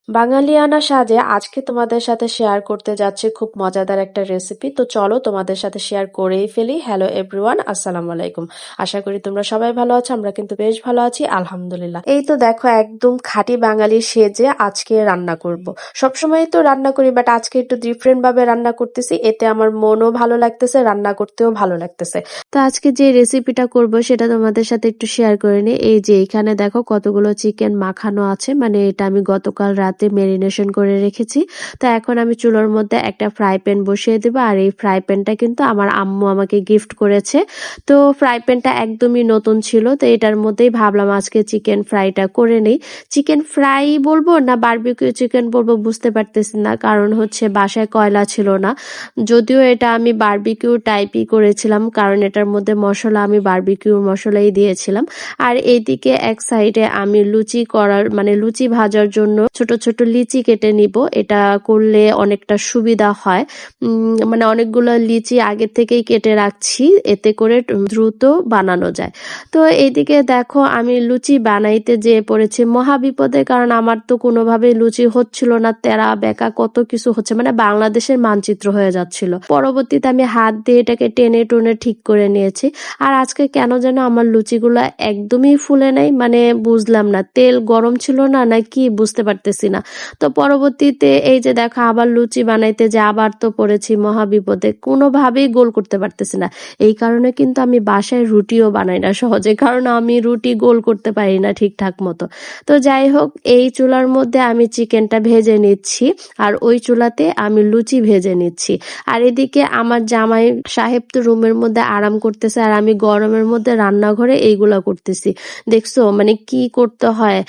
বাঙালিয়ানা সাজে আজকে তোমাদের সাথে শেয়ার করতে যাচ্ছি খুব মজাদার একটা রেসিপি। তো চলো তোমাদের সাথে শেয়ার করেই ফেলি। হ্যালো এভরিওয়ান, আসসালামু আলাইকুম। আশা করি তোমরা সবাই ভালো আছো, আমরা কিন্তু বেশ ভালো আছি আলহামদুলিল্লাহ। এই তো দেখো একদম খাঁটি বাঙালি সেজে আজকে রান্না করব। সবসময় তো রান্না করি, বাট আজকে একটু ডিফারেন্ট ভাবে রান্না করতেছি, এতে আমার মনও ভালো লাগতেছে, রান্না করতেও ভালো লাগতেছে। তো আজকে যে রেসিপিটা করব সেটা তোমাদের সাথে একটু শেয়ার করে নিই। এই যে এখানে দেখো কতগুলো চিকেন মাখানো আছে, মানে এটা আমি গতকাল রাতে মেরিনেশন করে রেখেছি। তো এখন আমি চুলার মধ্যে একটা ফ্রাই প্যান বসিয়ে দেবো, আর এই ফ্রাই প্যানটা কিন্তু আমার আম্মু আমাকে গিফট করেছে। তো ফ্রাই প্যানটা একদমই নতুন ছিল, তো এটার মধ্যেই ভাবলাম আজকে চিকেন ফ্রাইটা করে নিই। চিকেন ফ্রাই বলবো না বারবিকিউ চিকেন বলবো বুঝতে পারতেছি না, কারণ হচ্ছে বাসায় কয়লা ছিল না। যদিও এটা আমি বারবিকিউ টাইপই করেছিলাম, কারণ এটার মধ্যে মশলা আমি বারবিকিউ মশলাই দিয়েছিলাম। আর এইদিকে এক সাইডে আমি লুচি করার মানে লুচি ভাজার জন্য ছোট ছোট লিচি কেটে নিব। এটা করলে অনেকটা সুবিধা হয়। মানে অনেকগুলো লিচি আগে থেকেই কেটে রাখছি, এতে করে দ্রুত বানানো যায়। তো এইদিকে দেখো আমি লুচি বানাইতে যেয়ে পড়েছি মহা বিপদে, কারণ আমার তো কোনোভাবেই লুচি হচ্ছিল না, তেরা বেঁকা কত কিছু হচ্ছে, মানে বাংলাদেশের মানচিত্র হয়ে যাচ্ছিল। পরবর্তীতে আমি হাত দিয়ে এটাকে টেনে টুনে ঠিক করে নিয়েছি। আর আজকে কেন যেন আমার লুচিগুলো একদমই ফুলে নাই, মানে বুঝলাম না তেল গরম ছিল না নাকি বুঝতে পারতেছি না। তো পরবর্তীতে এই যে দেখো আবার লুচি বানাইতে যে আবার তো পড়েছি মহা বিপদে, কোনোভাবেই গোল করতে পারতেছি না। এই কারণে কিন্তু আমি বাসায় রুটিও বানাই না সহজে, কারণ আমি রুটি গোল করতে পারি না ঠিকঠাক মতো। তো যাই হোক, এই চুলার মধ্যে আমি চিকেনটা ভেজে নিচ্ছি, আর ওই চুলাতে আমি লুচি ভেজে নিচ্ছি। আর এদিকে আমার জামাই সাহেব তো রুমের মধ্যে আরাম করতেছে, আর আমি গরমের মধ্যে রান্নাঘরে এইগুলা করতেছি। দেখছো মানে কি করতে হয়,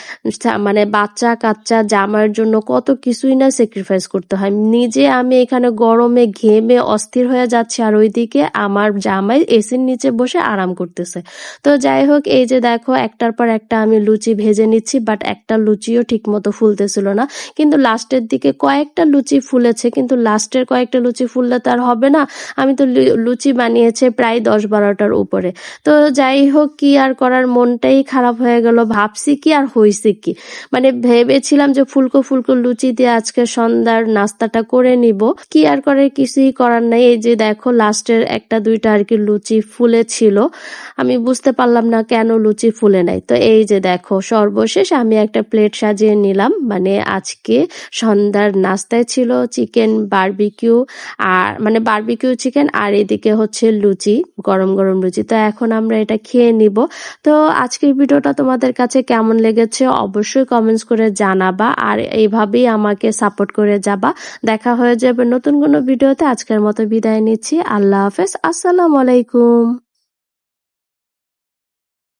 মানে বাচ্চা কাচ্চা জামাইয়ের জন্য কত কিছুই না স্যাক্রিফাইস করতে হয়। নিজে আমি এখানে গরমে ঘেমে অস্থির হয়ে যাচ্ছি, আর ওইদিকে আমার জামাই এসির নিচে বসে আরাম করতেছে। তো যাই হোক, এই যে দেখো একটার পর একটা আমি লুচি ভেজে নিচ্ছি, বাট একটা লুচিও ঠিক মতো ফুলতেছিল না। কিন্তু লাস্টের দিকে কয়েকটা লুচি ফুলেছে, কিন্তু লাস্টের কয়েকটা লুচি ফুললে তো আর হবে না। আমি তো লুচি বানিয়েছে প্রায় 10-12টার উপরে। তো যাই হোক, কি আর করার, মনটাই খারাপ হয়ে গেল। ভাবছি কি আর হয়েছে কি, মানে ভেবেছিলাম যে ফুলকো ফুলকো লুচি দিয়ে আজকে সন্ধ্যার নাস্তাটা করে নিব, কি আর করার, কিছুই করার নাই। এই যে দেখো লাস্টের একটা দুইটা আর কি লুচি ফুলে ছিল, আমি বুঝতে পারলাম না কেন লুচি ফুলে নাই। তো এই যে দেখো সর্বশেষ আমি একটা প্লেট সাজিয়ে নিলাম, মানে আজকে সন্ধ্যার নাস্তায় ছিল চিকেন বারবিকিউ, আর মানে বারবিকিউ চিকেন, আর এদিকে হচ্ছে লুচি, গরম গরম লুচি। তো এখন আমরা এটা খেয়ে নিব। তো আজকের ভিডিওটা তোমাদের কাছে কেমন লেগেছে অবশ্যই কমেন্টস করে জানাবা, আর এইভাবেই আমাকে সাপোর্ট করে যাবা। দেখা হয়ে যাবে নতুন কোনো ভিডিওতে। আজকের মতো বিদায় নিচ্ছি, আল্লাহ হাফেজ, আসসালামু আলাইকুম।